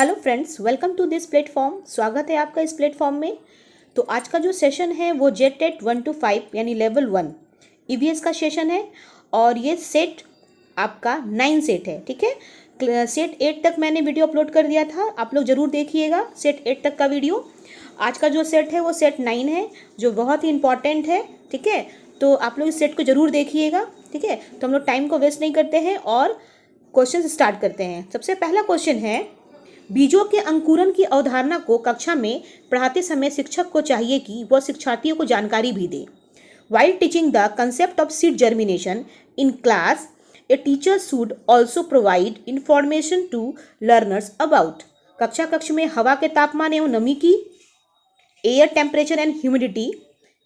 Hello friends, welcome to this platform. स्वागत है आपका इस प्लेटफॉर्म में। तो आज का जो सेशन है वो जेट टेट 1 to 5 यानी लेवल 1 ईवीएस का सेशन है और ये सेट आपका 9 सेट है। ठीक है, सेट 8 तक मैंने वीडियो अपलोड कर दिया था, आप लोग ज़रूर देखिएगा सेट 8 तक का वीडियो। आज का जो सेट है वो सेट 9 है जो बहुत ही इंपॉर्टेंट है। ठीक है, तो आप लोग इस सेट को ज़रूर देखिएगा। ठीक है, तो हम लोग टाइम को वेस्ट नहीं करते हैं और क्वेश्चन स्टार्ट करते हैं। सबसे पहला क्वेश्चन है, बीजों के अंकुरन की अवधारणा को कक्षा में पढ़ाते समय शिक्षक को चाहिए कि वह शिक्षार्थियों को जानकारी भी दे। While teaching the concept of seed germination in class, a teacher should also provide information to learners about कक्षा कक्ष में हवा के तापमान एवं नमी की, air temperature and humidity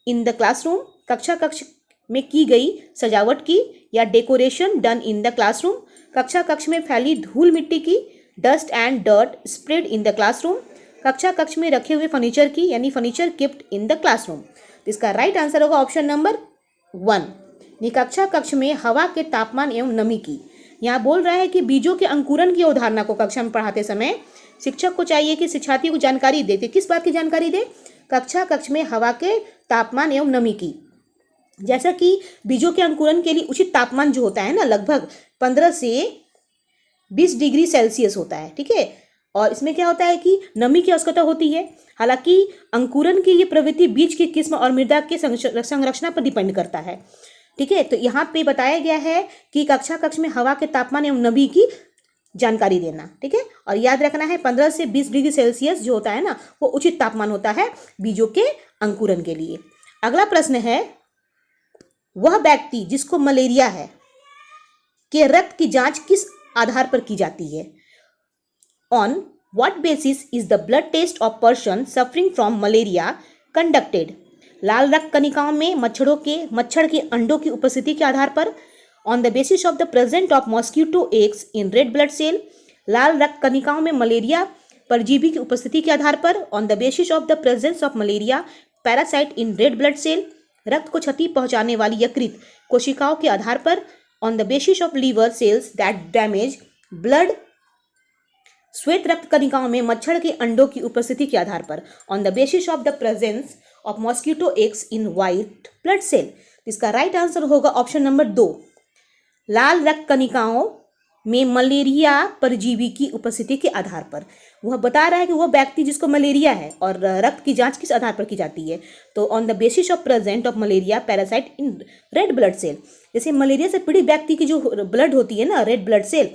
in the classroom, कक्षा कक्ष में की गई सजावट की या decoration done in the classroom, कक्षा कक्ष में फैली धूल मिट्टी की, dust and dirt spread in the classroom, कक्षा कक्ष में रखे हुए फर्नीचर की यानी फर्नीचर किप्ड इन द क्लासरूम। इसका राइट आंसर होगा ऑप्शन नंबर 1। कक्षा कक्ष में हवा के तापमान एवं नमी की। यहाँ बोल रहा है कि बीजों के अंकुरन की अवधारणा को कक्षा में पढ़ाते समय शिक्षक को चाहिए कि शिक्षार्थियों को जानकारी दे। किस बात की जानकारी दे? कक्षा कक्ष में हवा के तापमान एवं नमी की। जैसा कि बीजों के अंकुरन के लिए उचित तापमान जो होता है ना, लगभग 15 से 20 डिग्री सेल्सियस होता है। ठीक है, और इसमें क्या होता है कि नमी की आवश्यकता होती है। हालांकि अंकुरन की ये प्रवृत्ति बीज की किस्म और मृदा के संरचना पर डिपेंड करता है। ठीक है, तो यहाँ पे बताया गया है कि कक्षा कक्ष में हवा के तापमान एवं नमी की जानकारी देना। ठीक है, और याद रखना है 15 से 20 डिग्री सेल्सियस जो होता है ना, वो उचित तापमान होता है बीजों के अंकुरन के लिए। अगला प्रश्न है, वह व्यक्ति जिसको मलेरिया है के रक्त की जांच किस आधार पर की जाती है? On what basis is the blood test of person suffering from malaria conducted? लाल रक्त कणिकाओं में मच्छर के अंडों की उपस्थिति के आधार पर, on the basis of the present of mosquito eggs in red blood cell, लाल रक्त कणिकाओं में मलेरिया परजीवी की उपस्थिति के आधार पर, on the basis of the presence of malaria parasite in red blood cell, रक्त को क्षति पहुंचाने वाली यकृत कोशिकाओं के आधार पर, on the basis of liver cells that damage blood, श्वेत रक्त कणिकाओं में मच्छर के अंडों की उपस्थिति के आधार पर, on the basis of the presence of mosquito eggs in white blood cell। इसका राइट आंसर होगा ऑप्शन नंबर 2, लाल रक्त कणिकाओं में मलेरिया परजीवी की उपस्थिति के आधार पर। वह बता रहा है कि वह व्यक्ति जिसको मलेरिया है और रक्त की जांच किस आधार पर की जाती है, तो on the basis of present of malaria parasite in red blood cell. जैसे मलेरिया से पीड़ित व्यक्ति की जो ब्लड होती है ना, रेड ब्लड सेल,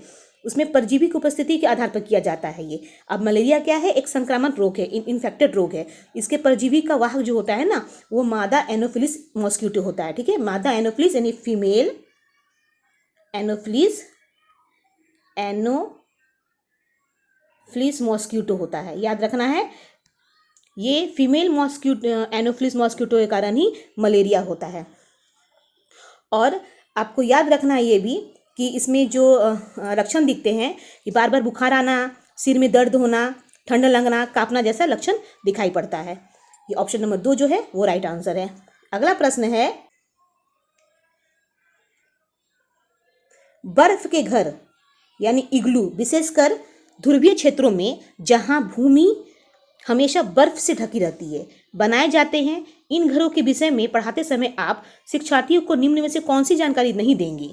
उसमें परजीवी की उपस्थिति के आधार पर किया जाता है ये। अब मलेरिया क्या है? एक संक्रामक रोग है, इन्फेक्टेड रोग है। इसके परजीवी का वाहक जो होता है ना, वो मादा एनोफिलिस मॉस्किटो होता है। ठीक है, मादा एनोफिलिस यानी फीमेल एनोफिलिस मॉस्किटो होता है। याद रखना है, ये फीमेल मॉस्किटो एनोफिलिस मॉस्किटो के कारण ही मलेरिया होता है। और आपको याद रखना है ये भी कि इसमें जो लक्षण दिखते हैं कि बार बार बुखार आना, सिर में दर्द होना, ठंड लगना, कांपना जैसा लक्षण दिखाई पड़ता है। ये ऑप्शन नंबर 2 जो है वो राइट आंसर है। अगला प्रश्न है, बर्फ के घर यानी इग्लू विशेषकर ध्रुवीय क्षेत्रों में जहां भूमि हमेशा बर्फ से ढकी रहती है बनाए जाते हैं। इन घरों के विषय में पढ़ाते समय आप शिक्षार्थियों को निम्न में से कौन सी जानकारी नहीं देंगे?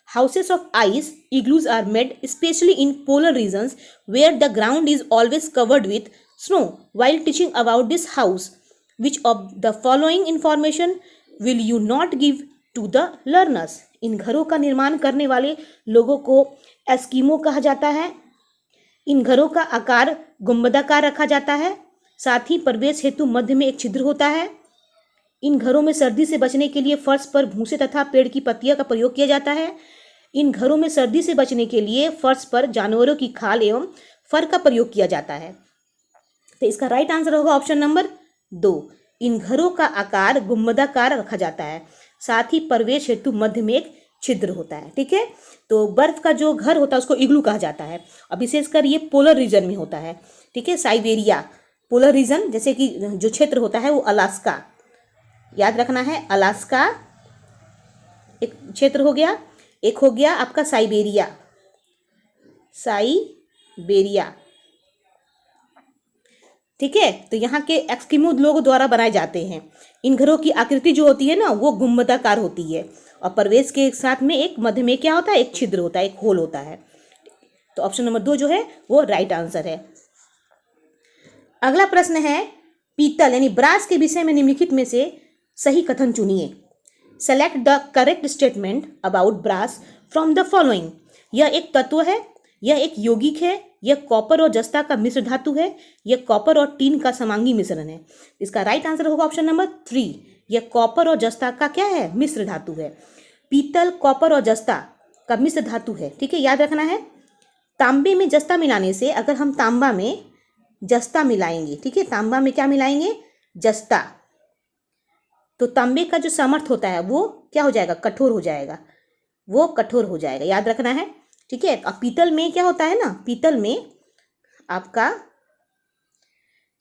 Houses of ice igloos are made specially in polar regions where the ground is always covered with snow. While teaching about this house which of the following information will you not give to the learners? इन घरों का निर्माण करने वाले लोगों को Eskimo कहा जाता है। इन घरों का आकार गुंबदाकार रखा जाता है। साथ ही प्रवेश हेतु मध्य में एक छिद्र होता है। इन घरों में सर्दी से बचने के लिए फर्श पर भूसे तथा पेड़ की पत्तियां का प्रयोग किया जाता है। इन घरों में सर्दी से बचने के लिए फर्श पर जानवरों की खाल एवं फर का प्रयोग किया जाता है। तो इसका राइट आंसर होगा ऑप्शन नंबर 2। इन घरों का आकार गुंबदाकार रखा जाता है। साथ ही प्रवेश हेतु मध्य में एक छिद्र होता है। ठीक है, तो बर्फ का जो घर होता है उसको इग्लू कहा जाता है और विशेषकर ये पोलर रीजन में होता है। ठीक है, साइबेरिया पोलर रीजन, जैसे कि जो क्षेत्र होता है वो अलास्का, याद रखना है, अलास्का एक क्षेत्र हो गया, एक हो गया आपका साइबेरिया। ठीक है। तो यहाँ के एस्किमो लोगों द्वारा बनाए जाते हैं। इन घरों की आकृति जो होती है ना, वो गुंबदाकार होती है और प्रवेश के साथ में एक मध्य में क्या होता है, एक छिद्र होता है, एक होल होता है। तो ऑप्शन नंबर 2 जो है वो राइट आंसर है। अगला प्रश्न है, पीतल यानी ब्रास के विषय में निम्नलिखित में से सही कथन चुनिए। Select the correct statement about brass from the following. यह एक तत्व है, यह एक यौगिक है, यह कॉपर और जस्ता का मिश्र धातु है, यह कॉपर और टीन का समांगी मिश्रण है। इसका राइट आंसर होगा ऑप्शन नंबर 3। यह कॉपर और जस्ता का क्या है, मिश्र धातु है। पीतल कॉपर और जस्ता का मिश्र धातु है, ठीक है, याद रखना है। तांबे में जस्ता मिलाने से, अगर हम तांबा में जस्ता मिलाएंगे, ठीक है, तांबा में क्या मिलाएंगे, जस्ता, तो तांबे का जो सामर्थ्य होता है वो क्या हो जाएगा, कठोर हो जाएगा, वो कठोर हो जाएगा, याद रखना है, ठीक है। अब पीतल में क्या होता है ना, पीतल में आपका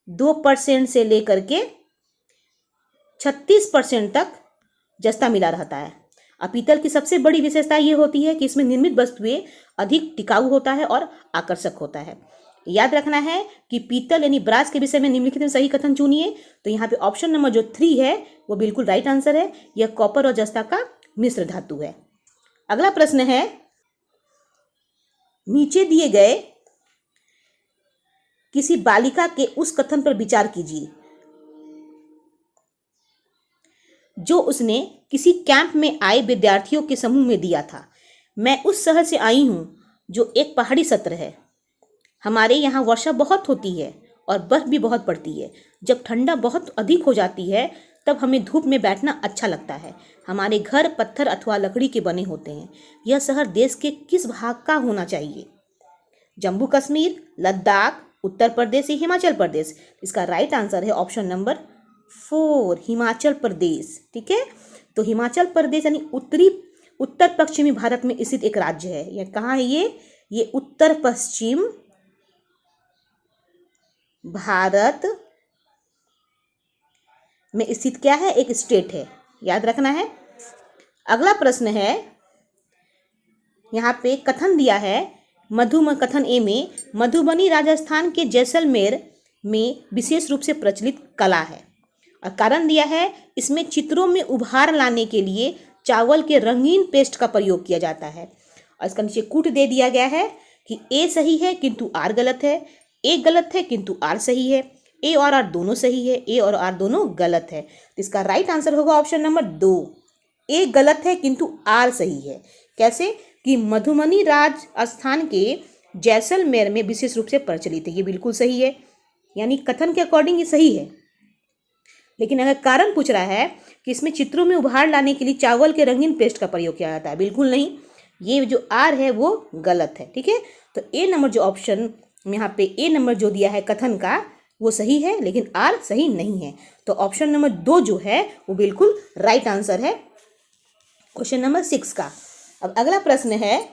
2% से लेकर के 36% तक जस्ता मिला रहता है। अब पीतल की सबसे बड़ी विशेषता ये होती है कि इसमें निर्मित वस्तुएं अधिक टिकाऊ होता है और आकर्षक होता है। याद रखना है कि पीतल यानी ब्रास के विषय में निम्नलिखित में सही कथन चुनिए। तो यहाँ पे ऑप्शन नंबर जो 3 है वो बिल्कुल राइट आंसर है। यह कॉपर और जस्ता का मिश्र धातु है। अगला प्रश्न है, नीचे दिए गए किसी बालिका के उस कथन पर विचार कीजिए जो उसने किसी कैंप में आए विद्यार्थियों के समूह में दिया था। मैं उस शहर से आई हूं जो एक पहाड़ी सत्र है। हमारे यहाँ वर्षा बहुत होती है और बर्फ भी बहुत पड़ती है। जब ठंडा बहुत अधिक हो जाती है तब हमें धूप में बैठना अच्छा लगता है। हमारे घर पत्थर अथवा लकड़ी के बने होते हैं। यह शहर देश के किस भाग का होना चाहिए? जम्मू कश्मीर, लद्दाख, उत्तर प्रदेश या हिमाचल प्रदेश? इसका राइट आंसर है ऑप्शन नंबर 4, हिमाचल प्रदेश, ठीक है। तो हिमाचल प्रदेश यानी उत्तर पश्चिमी भारत में स्थित एक राज्य है। यह कहाँ है? ये उत्तर पश्चिम भारत में स्थित क्या है, एक स्टेट है, याद रखना है। अगला प्रश्न है, यहाँ पे कथन दिया है कथन ए में, मधुबनी राजस्थान के जैसलमेर में विशेष रूप से प्रचलित कला है। और कारण दिया है, इसमें चित्रों में उभार लाने के लिए चावल के रंगीन पेस्ट का प्रयोग किया जाता है। और इसका नीचे कूट दे दिया गया है कि ए सही है किंतु आर गलत है, ए गलत है किंतु आर सही है, ए और आर दोनों सही है, ए और आर दोनों गलत है। तो इसका राइट आंसर होगा ऑप्शन नंबर 2, ए गलत है किंतु आर सही है। कैसे? कि मधुबनी राजस्थान के जैसलमेर में विशेष रूप से प्रचलित है, ये बिल्कुल सही है, यानी कथन के अकॉर्डिंग ये सही है। लेकिन अगर कारण पूछ रहा है कि इसमें चित्रों में उभार लाने के लिए चावल के रंगीन पेस्ट का प्रयोग किया जाता है, बिल्कुल नहीं, ये जो आर है वो गलत है, ठीक है। तो ए नंबर जो ऑप्शन यहाँ पे ए नंबर जो दिया है कथन का वो सही है, लेकिन आर सही नहीं है। तो ऑप्शन नंबर 2 जो है वो बिल्कुल राइट आंसर है क्वेश्चन नंबर 6 का। अब अगला प्रश्न है,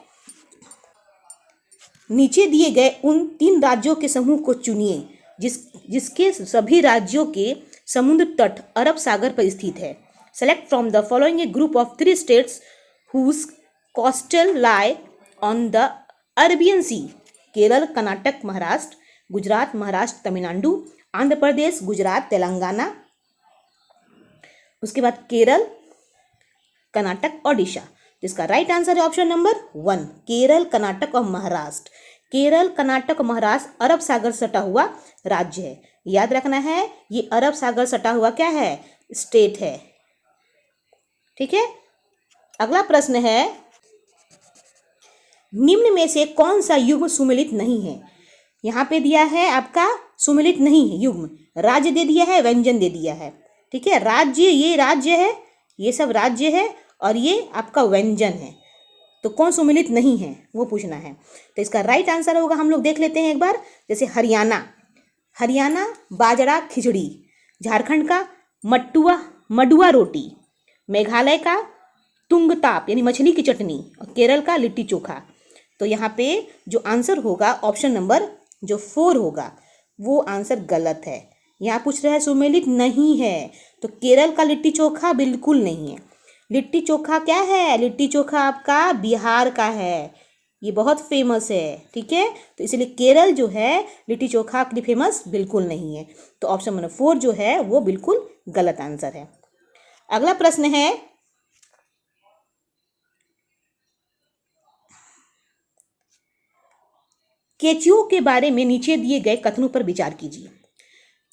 नीचे दिए गए उन 3 राज्यों के समूह को चुनिए जिसके सभी राज्यों के समुद्र तट अरब सागर पर स्थित है। Select from the following a group of 3 states whose coastal lie on the Arabian sea. Kerala, Karnataka, Maharashtra, Gujarat, Maharashtra, Tamil Nadu, Andhra Pradesh, Gujarat, Telangana, उसके बाद केरल, कर्नाटक, ओडिशा। जिसका राइट आंसर है ऑप्शन नंबर 1, केरल, कर्नाटक और महाराष्ट्र। केरल, कर्नाटक और महाराष्ट्र अरब सागर सटा हुआ राज्य है। याद रखना है, ये अरब सागर सटा हुआ क्या है, स्टेट है, ठीक है। अगला प्रश्न है, निम्न में से कौन सा युग्म सुमेलित नहीं है? यहाँ पे दिया है आपका सुमेलित नहीं है युग्म, राज्य दे दिया है, व्यंजन दे दिया है, ठीक है। राज्य, ये राज्य है, ये सब राज्य है और ये आपका व्यंजन है, तो कौन सुमेलित नहीं है वो पूछना है। तो इसका राइट आंसर होगा, हम लोग देख लेते हैं एक बार, जैसे हरियाणा बाजरा खिचड़ी, झारखंड का मडुआ रोटी, मेघालय का तुंगताप यानी मछली की चटनी और केरल का लिट्टी चोखा। तो यहाँ पे जो आंसर होगा ऑप्शन नंबर जो 4 होगा वो आंसर गलत है। यहाँ पूछ रहा है सुमेलित नहीं है, तो केरल का लिट्टी चोखा बिल्कुल नहीं है। लिट्टी चोखा क्या है? लिट्टी चोखा आपका बिहार का है, ये बहुत फेमस है, ठीक है। तो इसलिए केरल जो है लिट्टी चोखा के लिए फेमस बिल्कुल नहीं है। तो ऑप्शन नंबर 4 जो है वो बिल्कुल गलत आंसर है। अगला प्रश्न है, केचुओं के बारे में नीचे दिए गए कथनों पर विचार कीजिए।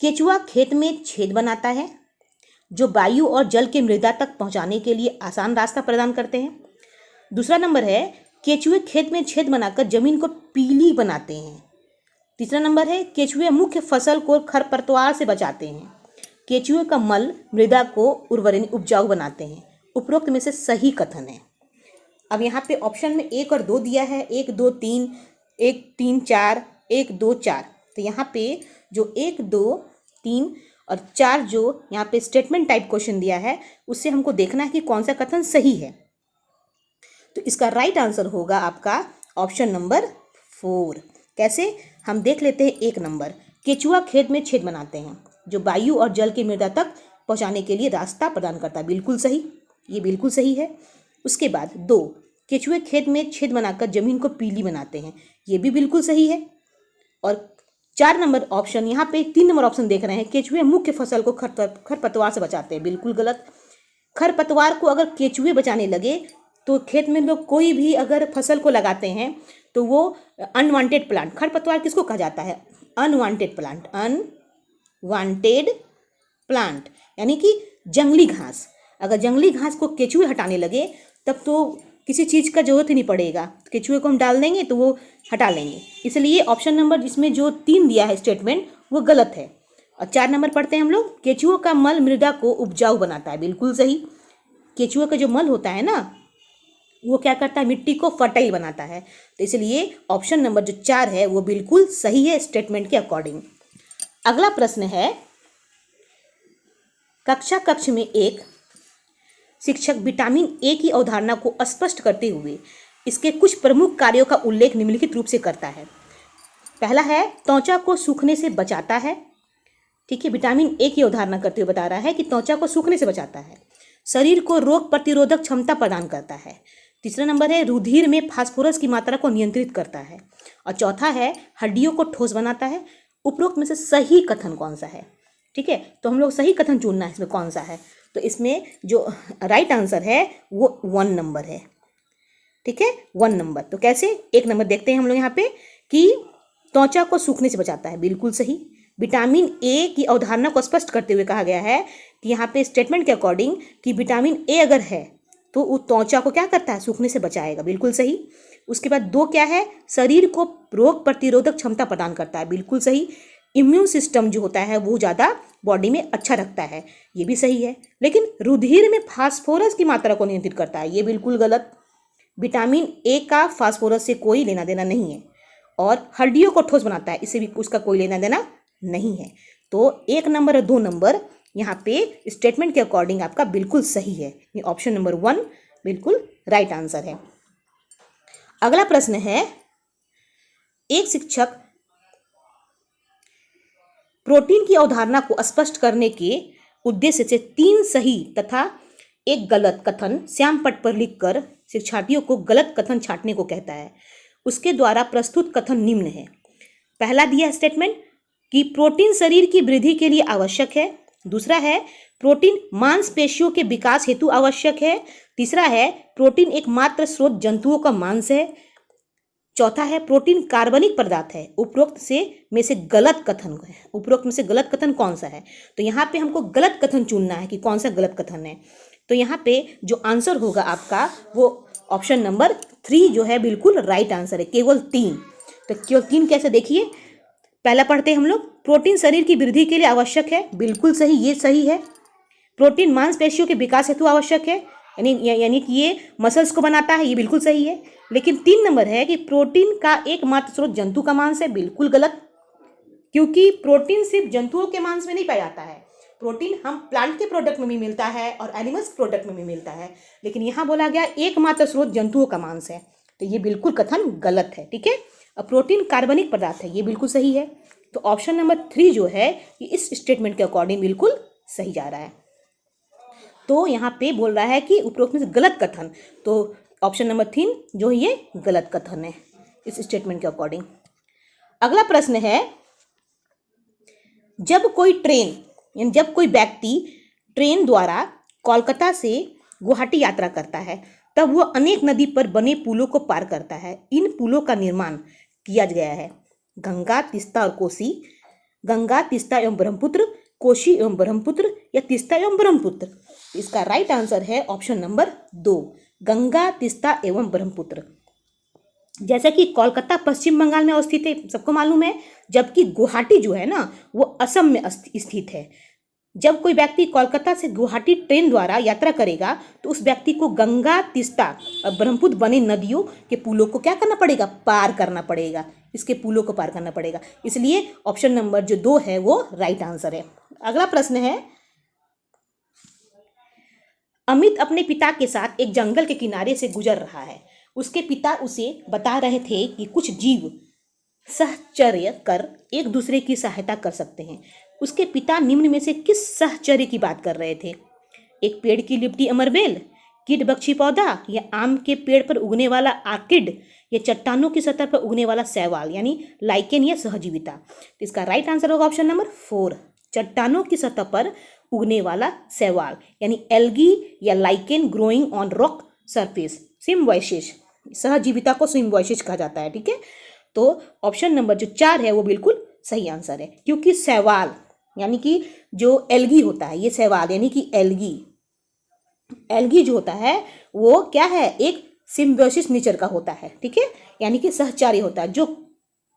केचुआ खेत में छेद बनाता है जो वायु और जल के मृदा तक पहुंचाने के लिए आसान रास्ता प्रदान करते हैं। दूसरा नंबर है, केचुए खेत में छेद बनाकर जमीन को पीली बनाते हैं। तीसरा नंबर है, केचुए मुख्य फसल को खरपतवार से बचाते हैं। केचुए का मल मृदा को उर्वर उपजाऊ बनाते हैं। उपरोक्त में से सही कथन है। अब यहाँ पे ऑप्शन में 1 और 2 दिया है, 1 2 3, 1 3 4, 1 2 4। तो यहाँ पे जो 1 2 3 और 4 जो यहाँ पे स्टेटमेंट टाइप क्वेश्चन दिया है उससे हमको देखना है कि कौन सा कथन सही है। तो इसका राइट आंसर होगा आपका ऑप्शन नंबर 4। कैसे, हम देख लेते हैं। 1 नंबर, केचुआ खेत में छेद बनाते हैं जो वायु और जल की मृदा तक पहुंचाने के लिए रास्ता प्रदान करता है, बिल्कुल सही, ये बिल्कुल सही है। उसके बाद 2, केचुए खेत में छेद बनाकर जमीन को पीली बनाते हैं, ये भी बिल्कुल सही है। और 4 नंबर ऑप्शन, यहाँ पे 3 नंबर ऑप्शन देख रहे हैं, केचुए मुख्य फसल को खरपतवार से बचाते हैं, बिल्कुल गलत। खरपतवार को अगर केचुए बचाने लगे तो खेत में लोग कोई भी अगर फसल को लगाते हैं तो वो अनवांटेड प्लांट, खरपतवार किसको कहा जाता है? अनवांटेड प्लांट, अनवांटेड प्लांट यानी कि जंगली घास। अगर जंगली घास को केचुए हटाने लगे तब तो किसी चीज़ का जरूरत ही नहीं पड़ेगा, केचुए को हम डाल देंगे तो वो हटा लेंगे। इसलिए ऑप्शन नंबर जिसमें जो 3 दिया है स्टेटमेंट वो गलत है। और 4 नंबर पढ़ते हैं हम लोग, केचुओं का मल मृदा को उपजाऊ बनाता है, बिल्कुल सही। केचुए का जो मल होता है ना वो क्या करता है, मिट्टी को फर्टाइल बनाता है। तो इसलिए ऑप्शन नंबर जो 4 है वो बिल्कुल सही है स्टेटमेंट के अकॉर्डिंग। अगला प्रश्न है, कक्ष में एक शिक्षक विटामिन ए की अवधारणा को स्पष्ट करते हुए इसके कुछ प्रमुख कार्यों का उल्लेख निम्नलिखित रूप से करता है। पहला है, त्वचा को सूखने से बचाता है, ठीक है। विटामिन ए की अवधारणा करते हुए बता रहा है कि त्वचा को सूखने से बचाता है, शरीर को रोग प्रतिरोधक क्षमता प्रदान करता है। तीसरा नंबर है, रुधिर में फास्फोरस की मात्रा को नियंत्रित करता है। और चौथा है, हड्डियों को ठोस बनाता है। उपरोक्त में से सही कथन कौन सा है? ठीक है, तो हम लोग सही कथन चुनना है इसमें कौन सा है। तो इसमें जो राइट आंसर है वो 1 नंबर है, ठीक है, 1 नंबर। तो कैसे, 1 नंबर देखते हैं हम लोग यहाँ पे कि त्वचा को सूखने से बचाता है, बिल्कुल सही। विटामिन ए की अवधारणा को स्पष्ट करते हुए कहा गया है कि यहाँ पे स्टेटमेंट के अकॉर्डिंग कि विटामिन ए अगर है तो वो त्वचा को क्या करता है, सूखने से बचाएगा, बिल्कुल सही। उसके बाद 2 क्या है, शरीर को रोग प्रतिरोधक क्षमता प्रदान करता है, बिल्कुल सही। इम्यून सिस्टम जो होता है वो ज़्यादा बॉडी में अच्छा रखता है, ये भी सही है। लेकिन रुधिर में फास्फोरस की मात्रा को नियंत्रित करता है, ये बिल्कुल गलत। विटामिन ए का फास्फोरस से कोई लेना देना नहीं है। और हड्डियों को ठोस बनाता है, इससे भी उसका कोई लेना देना नहीं है। तो 1 नंबर और 2 नंबर यहाँ पे स्टेटमेंट के अकॉर्डिंग आपका बिल्कुल सही है। ये ऑप्शन नंबर 1 बिल्कुल राइट आंसर है। अगला प्रश्न है, एक शिक्षक प्रोटीन की अवधारणा को स्पष्ट करने के उद्देश्य से 3 सही तथा 1 गलत कथन श्याम पट पर लिखकर शिक्षार्थियों को गलत कथन छांटने को कहता है। उसके द्वारा प्रस्तुत कथन निम्न है। पहला दिया स्टेटमेंट कि प्रोटीन शरीर की वृद्धि के लिए आवश्यक है। दूसरा है, प्रोटीन मांसपेशियों के विकास हेतु आवश्यक है। तीसरा है, प्रोटीन एकमात्र स्रोत जंतुओं का मांस है। चौथा है, प्रोटीन कार्बनिक पदार्थ है। उपरोक्त में से गलत कथन है, उपरोक्त में से गलत कथन कौन सा है? तो यहाँ पे हमको गलत कथन चुनना है कि कौन सा गलत कथन है। तो यहाँ पे जो आंसर होगा आपका वो ऑप्शन नंबर 3 जो है बिल्कुल राइट आंसर है, केवल 3। तो केवल 3 कैसे, देखिए पहला पढ़ते हैं हम लोग, प्रोटीन शरीर की वृद्धि के लिए आवश्यक है, बिल्कुल सही, ये सही है। प्रोटीन मांसपेशियों के विकास हेतु आवश्यक है, यानी कि ये मसल्स को बनाता है, ये बिल्कुल सही है। लेकिन 3 नंबर है कि प्रोटीन का एकमात्र स्रोत जंतु का मांस है, बिल्कुल गलत, क्योंकि प्रोटीन सिर्फ जंतुओं के मांस में नहीं पाया जाता है। प्रोटीन हम प्लांट के प्रोडक्ट में भी मिलता है और एनिमल्स प्रोडक्ट में भी मिलता है, लेकिन यहाँ बोला गया एकमात्र स्रोत जंतुओं का मांस है, तो ये बिल्कुल कथन गलत है, ठीक है। अब प्रोटीन कार्बनिक पदार्थ है, ये बिल्कुल सही है। तो ऑप्शन नंबर 3 जो है ये इस स्टेटमेंट के अकॉर्डिंग बिल्कुल सही जा रहा है। तो यहाँ पे बोल रहा है कि उपरोक्त में से गलत कथन, तो ऑप्शन नंबर 3 जो ये गलत कथन है इस स्टेटमेंट के अकॉर्डिंग। अगला प्रश्न है, जब कोई व्यक्ति ट्रेन द्वारा कोलकाता से गुवाहाटी यात्रा करता है तब वह अनेक नदी पर बने पुलों को पार करता है। इन पुलों का निर्माण किया गया है गंगा, तीस्ता और कोसी, गंगा, तीस्ता एवं ब्रह्मपुत्र, कोसी एवं ब्रह्मपुत्र या तीस्ता एवं ब्रह्मपुत्र। इसका राइट आंसर है ऑप्शन नंबर 2, गंगा, तीस्ता एवं ब्रह्मपुत्र। जैसा कि कोलकाता पश्चिम बंगाल में अवस्थित है, सबको मालूम है, जबकि गुवाहाटी जो है ना वो असम में स्थित है। जब कोई व्यक्ति कोलकाता से गुवाहाटी ट्रेन द्वारा यात्रा करेगा तो उस व्यक्ति को गंगा, तीस्ता और ब्रह्मपुत्र बने नदियों के पुलों को क्या करना पड़ेगा, पार करना पड़ेगा, इसके पुलों को पार करना पड़ेगा। इसलिए ऑप्शन नंबर जो 2 है वो राइट आंसर है। अगला प्रश्न है, अमित अपने पिता के साथ एक जंगल के किनारे से गुजर रहा है। उसके पिता उसे बता रहे थे कि कुछ जीव सहचर्य कर एक दूसरे की सहायता कर सकते हैं। उसके पिता निम्न में से किस सहचर्य की बात कर रहे थे? एक पेड़ की लिपटी अमरबेल, कीट बख्शी पौधा या आम के पेड़ पर उगने वाला आर्किड या चट्टानों की सतह पर उगने वाला शैवाल यानी लाइकेन या सहजीविता। तो इसका राइट आंसर होगा ऑप्शन नंबर 4, चट्टानों की सतह पर उगने वाला शैवाल यानी एल्गी या lichen growing on rock surface. Symbiosis, सहजीविता को सिम्बायोसिस कहा जाता है। ठीक है, तो ऑप्शन नंबर जो 4 है वो बिल्कुल सही आंसर है, क्योंकि शैवाल यानी कि जो एल्गी होता है, ये शैवाल यानी कि एल्गी जो होता है वो क्या है, एक सिम्बायोसिस नेचर का होता है। ठीक है, यानी कि सहचारी होता है, जो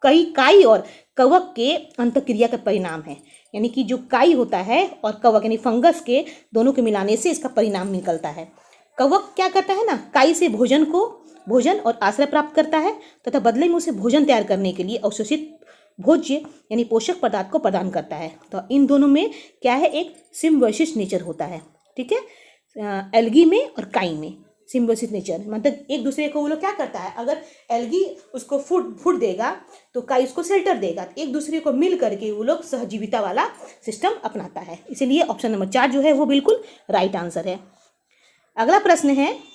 कई काई और कवक के अंतक्रिया का परिणाम है। यानी कि जो काई होता है और कवक यानी फंगस के दोनों के मिलाने से इसका परिणाम निकलता है। कवक क्या करता है ना, काई से भोजन और आश्रय प्राप्त करता है तथा बदले में उसे भोजन तैयार करने के लिए अवशोषित भोज्य यानी पोषक पदार्थ को प्रदान करता है। तो इन दोनों में क्या है, एक सिम्बायोसिस नेचर होता है। ठीक है, एल्गी में और काई में सिम्बायोसिस नेचर, मतलब एक दूसरे को वो लोग क्या करता है, अगर एल्गी उसको फूड देगा तो काई उसको शेल्टर देगा, एक दूसरे को मिल करके वो लोग सहजीविता वाला सिस्टम अपनाता है। इसीलिए ऑप्शन नंबर 4 जो है वो बिल्कुल राइट आंसर है। अगला प्रश्न है,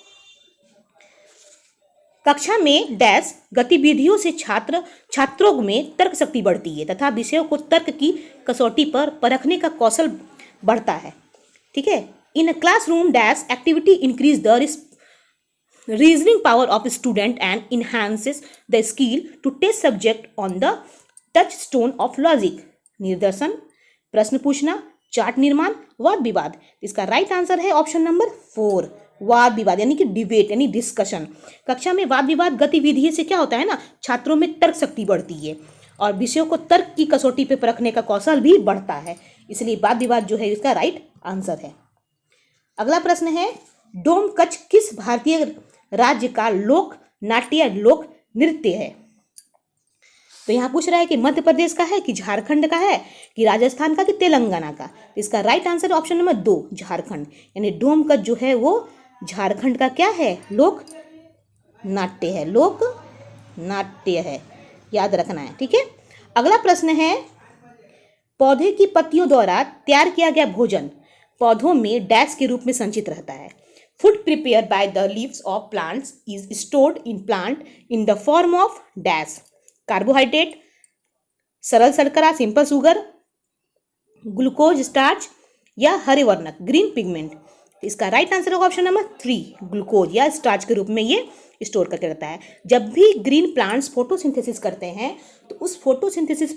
कक्षा में डैश गतिविधियों से छात्रों में तर्क शक्ति बढ़ती है तथा विषयों को तर्क की कसौटी पर परखने का कौशल बढ़ता है। ठीक है, in classroom dash activity increase the reasoning power of student and enhances the skill to test subject on the touchstone of logic. निर्देशन, प्रश्न पूछना, चार्ट निर्माण, वाद विवाद। इसका राइट आंसर है ऑप्शन नंबर 4, वाद विवाद यानी कि डिबेट यानी डिस्कशन। कक्षा में वाद विवाद गतिविधि से क्या होता है ना, छात्रों में तर्क शक्ति बढ़ती है और विषयों को तर्क की कसौटी पर परखने का कौशल भी बढ़ता है। इसलिए वाद विवाद जो है इसका राइट आंसर है। अगला प्रश्न है, डोमकच किस भारतीय राज्य का लोक नाट्य लोक नृत्य है? तो यहाँ पूछ रहा है कि मध्य प्रदेश का है कि झारखंड का है कि राजस्थान का कि तेलंगाना का। तो इसका right answer option number 2, Jharkhand. यानी डोमकच जो है वो झारखंड का क्या है, लोक नाट्य है, लोक नाट्य है, याद रखना है। ठीक है, अगला प्रश्न है, पौधे की पत्तियों द्वारा तैयार किया गया भोजन पौधों में डैश के रूप में संचित रहता है। Food prepare by the leaves of plants is stored in plant in the form of dash, carbohydrate, सरल शर्करा सिंपल शुगर, ग्लूकोज स्टार्च या हरे वर्णक ग्रीन पिगमेंट। इसका राइट आंसर होगा ऑप्शन नंबर 3, ग्लूकोज या स्टार्च के रूप में ये स्टोर करके रहता है। जब भी ग्रीन प्लांट्स फोटोसिंथेसिस करते हैं तो उस फोटोसिंथेसिस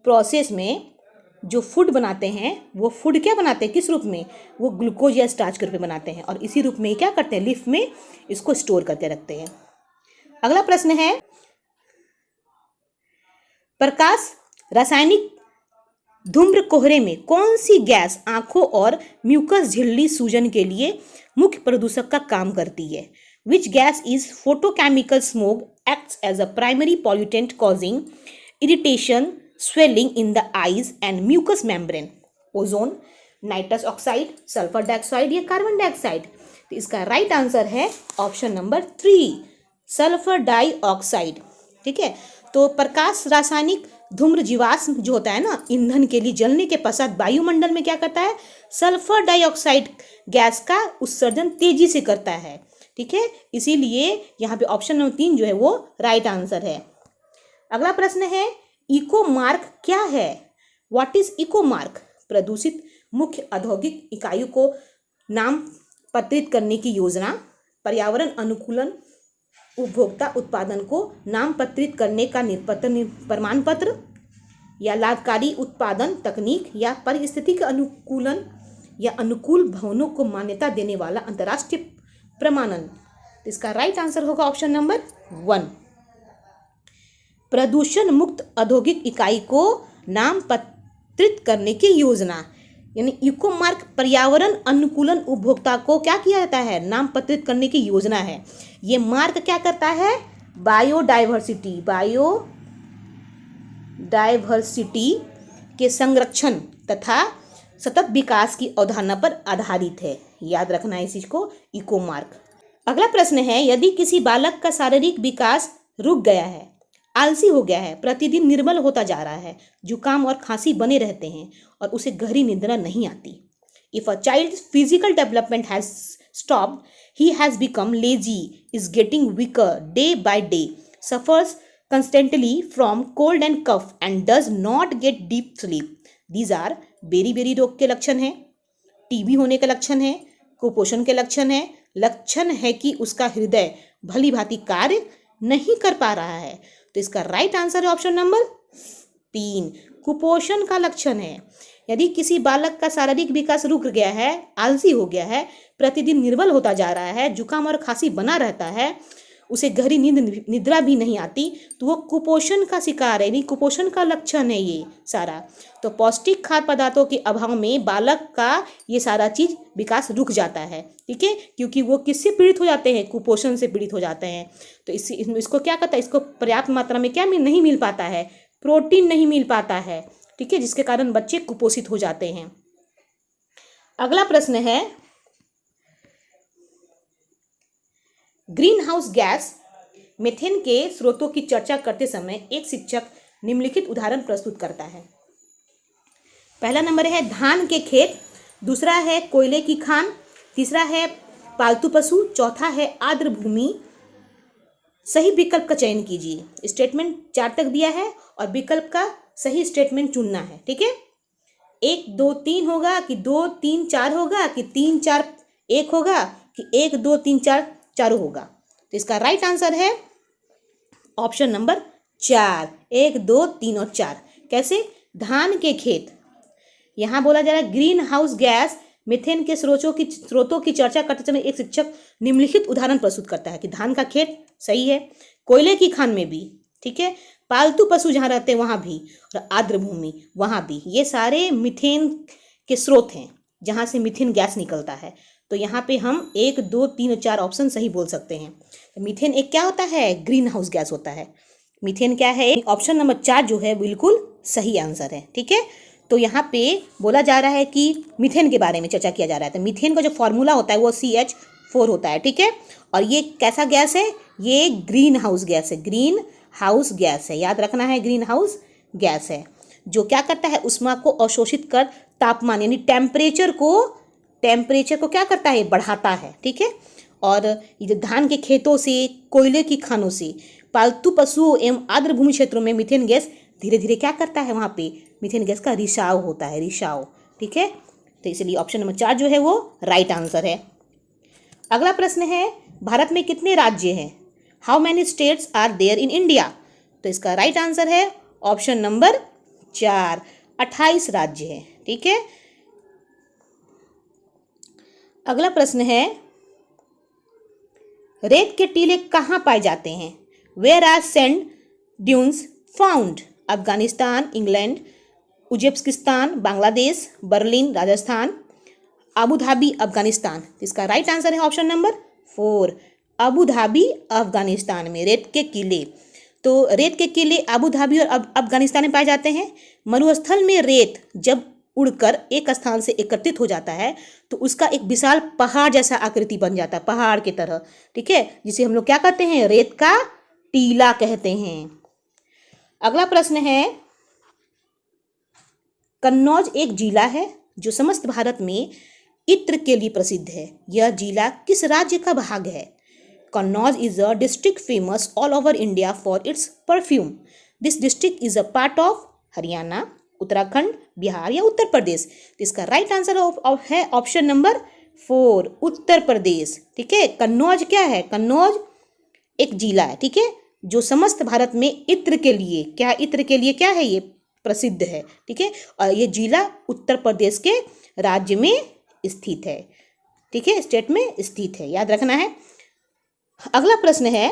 प्रोसेस में जो फूड बनाते हैं वो फूड क्या बनाते हैं, किस रूप में, वो ग्लूकोज या स्टार्च के रूप में बनाते हैं और इसी रूप में क्या करते हैं, लीफ में इसको स्टोर करके रखते हैं। अगला प्रश्न है, प्रकाश रासायनिक धूम्र कोहरे में कौन सी गैस आंखों और म्यूकस झिल्ली सूजन के लिए मुख्य प्रदूषक का काम करती है? Which gas is photochemical smoke acts as a primary pollutant causing irritation swelling in the eyes and mucous membrane? Ozone, nitrous oxide, sulphur dioxide या कार्बन डाइऑक्साइड? तो इसका राइट आंसर है ऑप्शन नंबर 3, सल्फर डाइऑक्साइड। ठीक है। तो प्रकाश रासायनिक धूम्र जीवाश्म जो होता है ना, ईंधन के लिए जलने के पश्चात वायुमंडल में क्या करता है, सल्फर डाइऑक्साइड गैस का उत्सर्जन तेजी से करता है। ठीक है, इसीलिए यहाँ पे ऑप्शन नंबर 3 जो है वो राइट आंसर है। अगला प्रश्न है, इको मार्क क्या है? What is eco mark? प्रदूषित मुख्य औद्योगिक इकाइयों को नाम पत्रित करने की योजना, पर्यावरण अनुकूलन उपभोक्ता उत्पादन को नाम पत्रित करने का प्रमाण पत्र, या लाभकारी उत्पादन तकनीक, या पारिस्थितिक अनुकूलन या अनुकूल भवनों को मान्यता देने वाला अंतर्राष्ट्रीय प्रमाणन। इसका राइट आंसर होगा ऑप्शन नंबर 1, प्रदूषण मुक्त औद्योगिक इकाई को नाम पत्रित करने की योजना। यानी इको मार्क पर्यावरण अनुकूलन उपभोक्ता को क्या किया जाता है, नाम पत्रित करने की योजना है। ये मार्क क्या करता है, बायोडाइवर्सिटी के संरक्षण तथा सतत विकास की अवधारणा पर आधारित है। याद रखना है इस चीज को, इको मार्क। अगला प्रश्न है, यदि किसी बालक का शारीरिक विकास रुक गया है, आलसी हो गया है, प्रतिदिन निर्बल होता जा रहा है, जुकाम और खांसी बने रहते हैं और उसे गहरी निद्रा नहीं आती। If a child physical development has stopped, he has become lazy, is getting weaker day by day, suffers constantly from cold and cough and does not get deep sleep. These are बेरी रोग के लक्षण हैं, TB होने के लक्षण है, कुपोषण के लक्षण है कि उसका हृदय भली भांति कार्य नहीं कर पा रहा है। तो इसका राइट आंसर है ऑप्शन नंबर 3, कुपोषण का लक्षण है। यदि किसी बालक का शारीरिक विकास रुक गया है, आलसी हो गया है, प्रतिदिन निर्बल होता जा रहा है, जुकाम और खांसी बना रहता है, उसे गहरी निद्रा भी नहीं आती, तो वो कुपोषण का शिकार है, यानी कुपोषण का लक्षण है ये सारा। तो पौष्टिक खाद्य पदार्थों के अभाव में बालक का ये सारा चीज विकास रुक जाता है। ठीक है, क्योंकि वो किससे पीड़ित हो जाते हैं, कुपोषण से पीड़ित हो जाते हैं। तो इसको क्या कहता है, इसको पर्याप्त मात्रा में क्या नहीं मिल पाता है, प्रोटीन नहीं मिल पाता है। ठीक है, जिसके कारण बच्चे कुपोषित हो जाते हैं। अगला प्रश्न है, ग्रीन हाउस गैस मीथेन के स्रोतों की चर्चा करते समय एक शिक्षक निम्नलिखित उदाहरण प्रस्तुत करता है। पहला नंबर है धान के खेत, दूसरा है कोयले की खान, तीसरा है पालतू पशु, चौथा है आर्द्र भूमि। सही विकल्प का चयन कीजिए। स्टेटमेंट 4 तक दिया है और विकल्प का सही स्टेटमेंट चुनना है। ठीक है, 1 2 3 होगा कि 2 3 4 होगा कि 3 4 1 होगा कि 1 2 3 4 चारों होगा। तो इसका राइट आंसर है ऑप्शन नंबर 4, 1 2 3 और 4। कैसे, धान के खेत, यहाँ बोला जा रहा है ग्रीन हाउस गैस मीथेन के स्रोतों की चर्चा करते समय एक शिक्षक निम्नलिखित उदाहरण प्रस्तुत करता है कि धान का खेत सही है, कोयले की खान में भी, ठीक है, पालतू पशु जहाँ रहते हैं वहाँ भी, और आर्द्र भूमि वहाँ भी, ये सारे मीथेन के स्रोत हैं जहाँ से मीथेन गैस निकलता है। तो यहाँ पे हम 1 2 3 और 4 ऑप्शन सही बोल सकते हैं। तो मीथेन एक क्या होता है, ग्रीन हाउस गैस होता है। मीथेन क्या है, ऑप्शन नंबर 4 जो है बिल्कुल सही आंसर है। ठीक है, तो यहाँ पे बोला जा रहा है कि मीथेन के बारे में चर्चा किया जा रहा है। तो मीथेन का जो फॉर्मूला होता है वो CH4 होता है। ठीक है, और ये कैसा गैस है, ये ग्रीन हाउस गैस है, ग्रीन हाउस गैस है, याद रखना है, ग्रीन हाउस गैस है जो क्या करता है, ऊष्मा को अवशोषित कर तापमान यानी टेम्परेचर को क्या करता है, बढ़ाता है। ठीक है, और ये धान के खेतों से, कोयले की खानों से, पालतू पशुओं एवं आर्द्र भूमि क्षेत्रों में मीथेन गैस धीरे धीरे क्या करता है, वहाँ पे मीथेन गैस का रिसाव होता है, रिसाव। ठीक है, तो इसलिए ऑप्शन नंबर 4 जो है वो राइट आंसर है। अगला प्रश्न है, भारत में कितने राज्य हैं, how many states are there in India. तो इसका राइट आंसर है ऑप्शन नंबर 4, 28 राज्य है। ठीक है, अगला प्रश्न है, रेत के टीले कहाँ पाए जाते हैं, where are sand dunes found. Afghanistan, England, Uzbekistan, Bangladesh, Berlin, Rajasthan, Abu Dhabi, Afghanistan. इसका राइट आंसर है option number 4, Abu Dhabi, Afghanistan में रेत के किले। तो रेत के किले अबू धाबी और अफगानिस्तान में पाए जाते हैं। मरुस्थल में रेत जब उड़कर एक स्थान से एकत्रित हो जाता है तो उसका एक विशाल पहाड़ जैसा आकृति बन जाता है, पहाड़ की तरह। ठीक है, जिसे हम लोग क्या कहते हैं, रेत का टीला कहते हैं। अगला प्रश्न है, कन्नौज एक जिला है जो समस्त भारत में इत्र के लिए प्रसिद्ध है। यह जिला किस राज्य का भाग है? Kannauj is a district famous all over India for its perfume. This district is a part of Haryana, Uttarakhand, Bihar या उत्तर प्रदेश। तो इसका राइट आंसर है ऑप्शन नंबर 4, उत्तर प्रदेश। ठीक है, कन्नौज क्या है? कन्नौज एक जिला है, ठीक है, जो समस्त भारत में इत्र के लिए क्या है? ये प्रसिद्ध है। ठीक है, और ये जिला उत्तर प्रदेश के राज्य में स्थित है। ठीक है, स्टेट में स्थित है, याद रखना है। अगला प्रश्न है,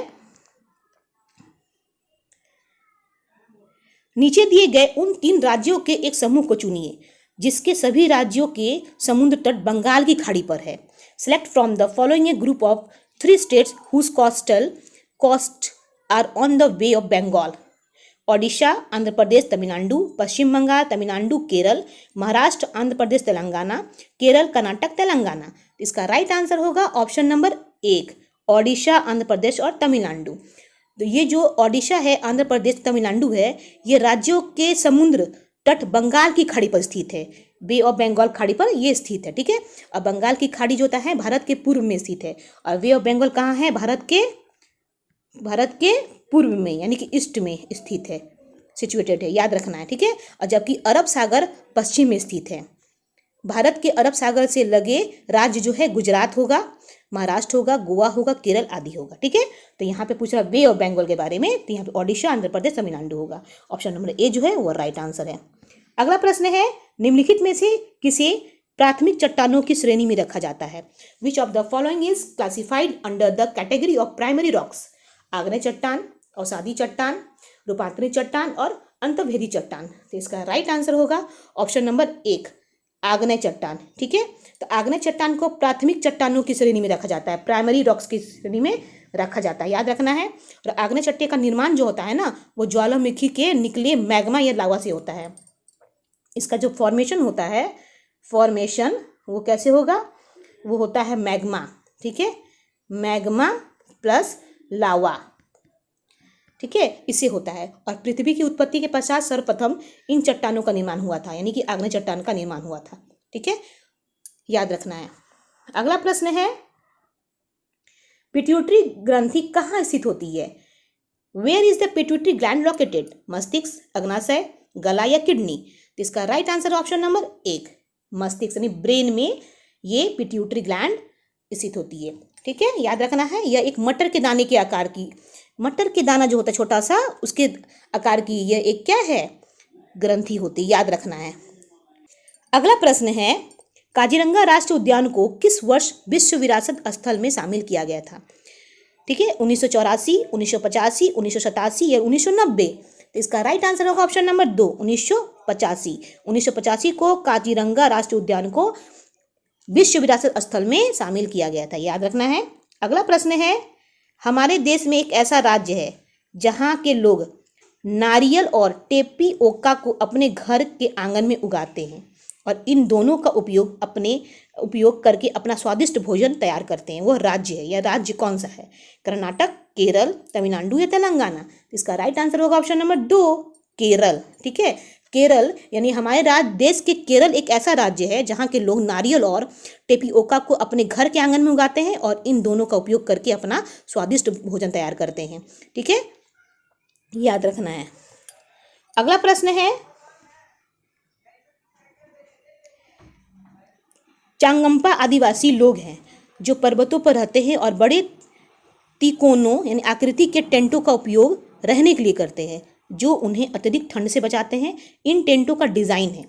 नीचे दिए गए उन 3 राज्यों के एक समूह को चुनिए जिसके सभी राज्यों के समुद्र तट बंगाल की खाड़ी पर है। Select from the following a group of 3 states whose coast are on the bay of Bengal. Odisha, Andhra Pradesh, Tamil Nadu, Paschim Bengal, Tamil Nadu, Kerala, Maharashtra, Andhra Pradesh, Telangana, Kerala, Karnataka, Telangana. इसका राइट आंसर होगा ऑप्शन नंबर 1, ओडिशा, आंध्र प्रदेश और तमिलनाडु। तो ये जो ओडिशा है, आंध्र प्रदेश, तमिलनाडु है, ये राज्यों के समुद्र तट बंगाल की खाड़ी पर स्थित है। बे ऑफ बंगाल खाड़ी पर ये स्थित है। ठीक है, और बंगाल की खाड़ी जो होता है भारत के पूर्व में स्थित है, और बे ऑफ बंगाल कहाँ है? भारत के पूर्व में, यानी कि ईस्ट में स्थित है, सिचुएटेड है, याद रखना है। ठीक है, और जबकि अरब सागर पश्चिम में स्थित है। भारत के अरब सागर से लगे राज्य जो है गुजरात होगा, महाराष्ट्र होगा, गोवा होगा, केरल आदि होगा। ठीक है, तो यहाँ पे पूछ रहा बे ऑफ बंगाल के बारे में, तो यहाँ पे ओडिशा, आंध्र प्रदेश, तमिलनाडु होगा। ऑप्शन नंबर ए जो है वो राइट आंसर है। अगला प्रश्न है, निम्नलिखित में से किसे प्राथमिक चट्टानों की श्रेणी में रखा जाता है? विच of the following is classified under the category of primary rocks? आग्नेय चट्टान, अवसादी चट्टान, रूपांतरित चट्टान और अंतर्भेदी चट्टान। तो इसका राइट आंसर होगा ऑप्शन नंबर 1, आग्नेय चट्टान। ठीक है, तो आग्नेय चट्टान को प्राथमिक चट्टानों की श्रेणी में रखा जाता है, प्राइमरी रॉक्स की श्रेणी में रखा जाता है, याद रखना है। और आग्नेय चट्टे का निर्माण जो होता है ना, वो ज्वालामुखी के निकले मैग्मा या लावा से होता है। इसका जो फॉर्मेशन होता है, वो कैसे होगा? वो होता है मैग्मा। ठीक है, मैग्मा प्लस लावा, ठीक है, इससे होता है। और पृथ्वी की उत्पत्ति के पश्चात सर्वप्रथम इन चट्टानों का निर्माण हुआ था, यानी कि आग्नेय चट्टान का निर्माण हुआ था। ठीक है, याद रखना है। अगला प्रश्न है, पिट्यूटरी ग्रंथि कहाँ स्थित होती है? Where is the pituitary gland located? मस्तिष्क, अग्नाशय, गला या किडनी? तो इसका राइट आंसर ऑप्शन नंबर 1, मस्तिष्क यानी ब्रेन में ये पिट्यूटरी ग्लैंड स्थित होती है। ठीक है, याद रखना है। यह एक मटर के दाने के आकार की, मटर के दाना जो होता है छोटा सा, उसके आकार की यह एक क्या है? ग्रंथि होती है, याद रखना है। अगला प्रश्न है, काजीरंगा राष्ट्रीय उद्यान को किस वर्ष विश्व विरासत स्थल में शामिल किया गया था? ठीक है, 1984, 1985, 1987 या 1990? तो इसका राइट आंसर होगा ऑप्शन नंबर 2, 1985। 1985 को काजीरंगा राष्ट्रीय उद्यान को विश्व विरासत स्थल में शामिल किया गया था, याद रखना है। अगला प्रश्न है, हमारे देश में एक ऐसा राज्य है जहाँ के लोग नारियल और टेपिओका को अपने घर के आंगन में उगाते हैं और इन दोनों का उपयोग करके अपना स्वादिष्ट भोजन तैयार करते हैं। वह राज्य है, यह राज्य कौन सा है? कर्नाटक, केरल, तमिलनाडु या तेलंगाना? इसका राइट आंसर होगा ऑप्शन नंबर 2, केरल। ठीक है, केरल यानी हमारे देश के केरल एक ऐसा राज्य है जहाँ के लोग नारियल और टेपिओका को अपने घर के आंगन में उगाते हैं और इन दोनों का उपयोग करके अपना स्वादिष्ट भोजन तैयार करते हैं। ठीक है, याद रखना है। अगला प्रश्न है, चांगम्पा आदिवासी लोग हैं जो पर्वतों पर रहते हैं और बड़े तिकोनों यानी आकृति के टेंटों का उपयोग रहने के लिए करते हैं जो उन्हें अत्यधिक ठंड से बचाते हैं। इन टेंटों का डिज़ाइन है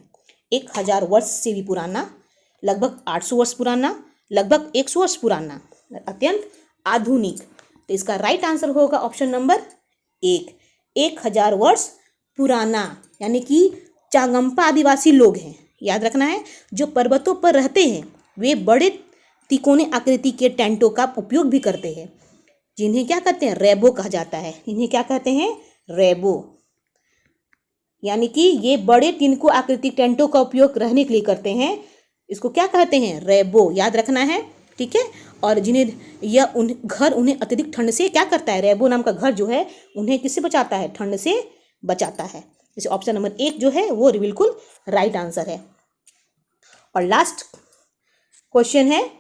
1000 वर्ष से भी पुराना, लगभग 800 वर्ष पुराना, लगभग 100 वर्ष पुराना, अत्यंत आधुनिक। तो इसका राइट आंसर होगा ऑप्शन नंबर 1, 1000 वर्ष पुराना, यानी कि चांगम्पा आदिवासी लोग हैं, याद रखना है, जो पर्वतों पर रहते हैं। वे बड़े तिकोने आकृति के टेंटों का उपयोग भी करते हैं जिन्हें क्या कहते हैं? रेबो कहा जाता है। इन्हें क्या कहते हैं? रेबो, यानी कि ये बड़े तिनको आकृति टेंटों का उपयोग रहने के लिए करते हैं। इसको क्या कहते हैं? रेबो, याद रखना है। ठीक है, और जिन्हें घर उन्हें अत्यधिक ठंड से क्या करता है, रेबो नाम का घर जो है उन्हें किससे बचाता है, ठंड से बचाता है। जैसे ऑप्शन नंबर 1 जो है वो बिल्कुल राइट आंसर है। और लास्ट क्वेश्चन है,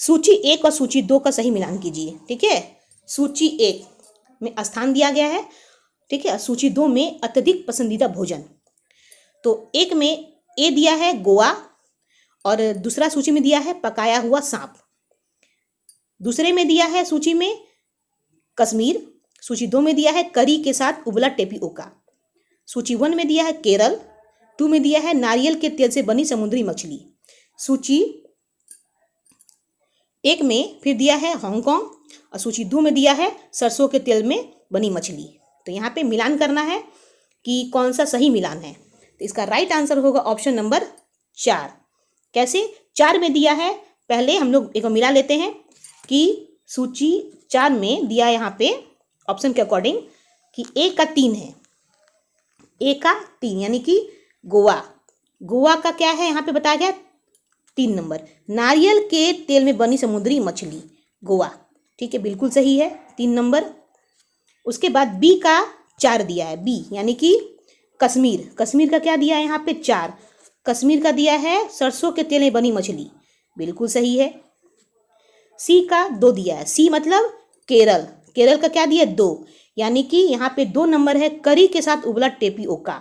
सूची 1 और सूची 2 का सही मिलान कीजिए। ठीक है, सूची 1 में स्थान दिया गया है, ठीक है, सूची 2 में अत्यधिक पसंदीदा भोजन। तो एक में ए दिया है गोवा और दूसरा सूची में दिया है पकाया हुआ सांप। दूसरे में दिया है सूची में कश्मीर। सूची 2 में दिया है करी के साथ उबला टेपिओका। सूची 1 में दिया है केरल। 2 में दिया है नारियल के तेल से बनी समुद्री मछली। सूची 1 में फिर दिया है हांगकांग और सूची 2 में दिया है सरसों के तेल में बनी मछली। तो यहाँ पे मिलान करना है कि कौन सा सही मिलान है। तो इसका राइट आंसर होगा ऑप्शन नंबर 4। कैसे? 4 में दिया है, पहले हम लोग एक बार मिला लेते हैं कि सूची 4 में दिया यहाँ पे ऑप्शन के अकॉर्डिंग कि ए का 3 है, ए का 3 यानी कि गोवा। गोवा का क्या है यहाँ पे बताया गया 3 नंबर, नारियल के तेल में बनी समुद्री मछली, गोवा। ठीक है, बिल्कुल सही है 3 नंबर। उसके बाद बी का 4 दिया है, बी यानी कि कश्मीर। कश्मीर का क्या दिया है यहाँ पे 4, कश्मीर का दिया है सरसों के तेल में बनी मछली, बिल्कुल सही है। सी का 2 दिया है, सी मतलब केरल। केरल का क्या दिया है 2, यानी कि यहाँ पे 2 नंबर है करी के साथ उबला टेपिओका,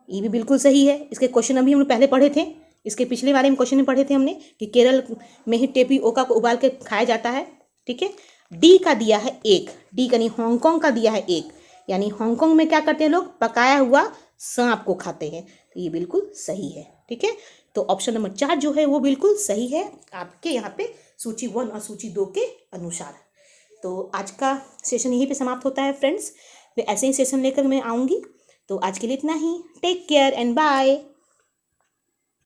ये भी बिल्कुल सही है। इसके क्वेश्चन अभी हमने पहले पढ़े थे, इसके पिछले वाले में क्वेश्चन में पढ़े थे हमने कि केरल में ही टेपिओका को उबाल के खाया जाता है। ठीक है, डी का दिया है 1, डी यानी हांगकांग का दिया है 1, यानी हांगकांग में क्या करते हैं लोग, पकाया हुआ सांप को खाते हैं। तो ये बिल्कुल सही है। ठीक है, तो ऑप्शन नंबर 4 जो है वो बिल्कुल सही है आपके यहाँ पे सूची 1 और सूची 2 के अनुसार। तो आज का सेशन यहीं पे समाप्त होता है फ्रेंड्स, फिर ऐसे ही सेशन लेकर मैं आऊँगी। तो आज के लिए इतना ही, टेक केयर एंड बाय।